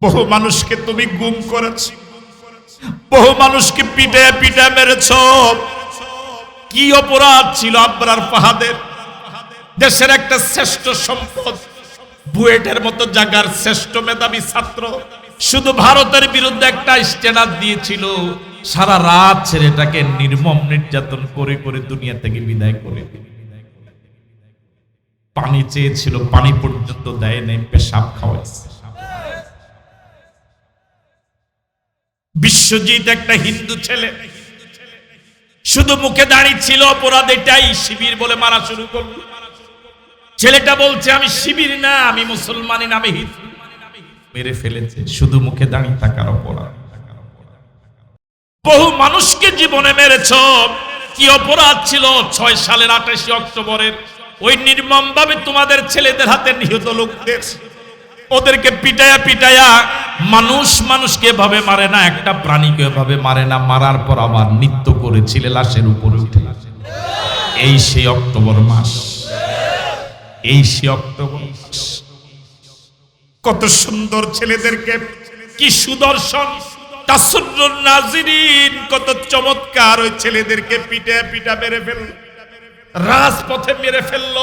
বহু মানুষকে তুমি গুম করেছ, বহু মানুষকে পিটে পিটে মেরেছ। কি অপরাধ ছিল আবরার ফাহাদের? দেশের একটা শ্রেষ্ঠ সম্পদ, বুয়েটের মতো জায়গার শ্রেষ্ঠ মেধাবী ছাত্র, শুধু ভারতের বিরুদ্ধে একটা স্ট্যাটাস দিয়েছিল, সারা রাত ছেলেটাকে নির্মম নির্যাতন করে করে দুনিয়া থেকে বিদায় করে দিল। পানি চেয়েছিল, পানি পর্যন্ত দেয় নাই, পেশাব খাওয়াইছে। বিশ্বজিৎ একটা হিন্দু ছেলে, শুধু মুখে দাঁড়িয়ে ছিল, অপরাধ এটাই, শিবির বলে মারা শুরু করল। ছেলেটা বলছে আমি শিবির না, আমি মুসলমানি নামে হিন্দু। মেরে ফেলেছে শুধু মুখে দাঁড়িয়ে থাকার অপরাধ। বহু মানুষকে জীবনে মেরেছ। কি অপরাধ ছিল ৬ সালের ২৮ অক্টোবরের ওই নির্মম ভাবে তোমাদের ছেলেদের হাতে নিহত লোকদের? ওদেরকে পিটায়া পিটায়া, মানুষ মানুষকে এভাবে মারে না, একটা প্রাণীকে এভাবে মারে না, মারার পর আবার নৃত্য করেছিলে লাশের উপরে উঠে। এই সেই অক্টোবর মাস, এই সেই অক্টোবর মাস। কত সুন্দর ছেলেদেরকে, কি সুদর্শন তাসুরুন নাজিরিন, কত চমৎকার ওই ছেলেদেরকে পিটে পিটা মেরে ফেলল, রাজপথে মেরে ফেলল।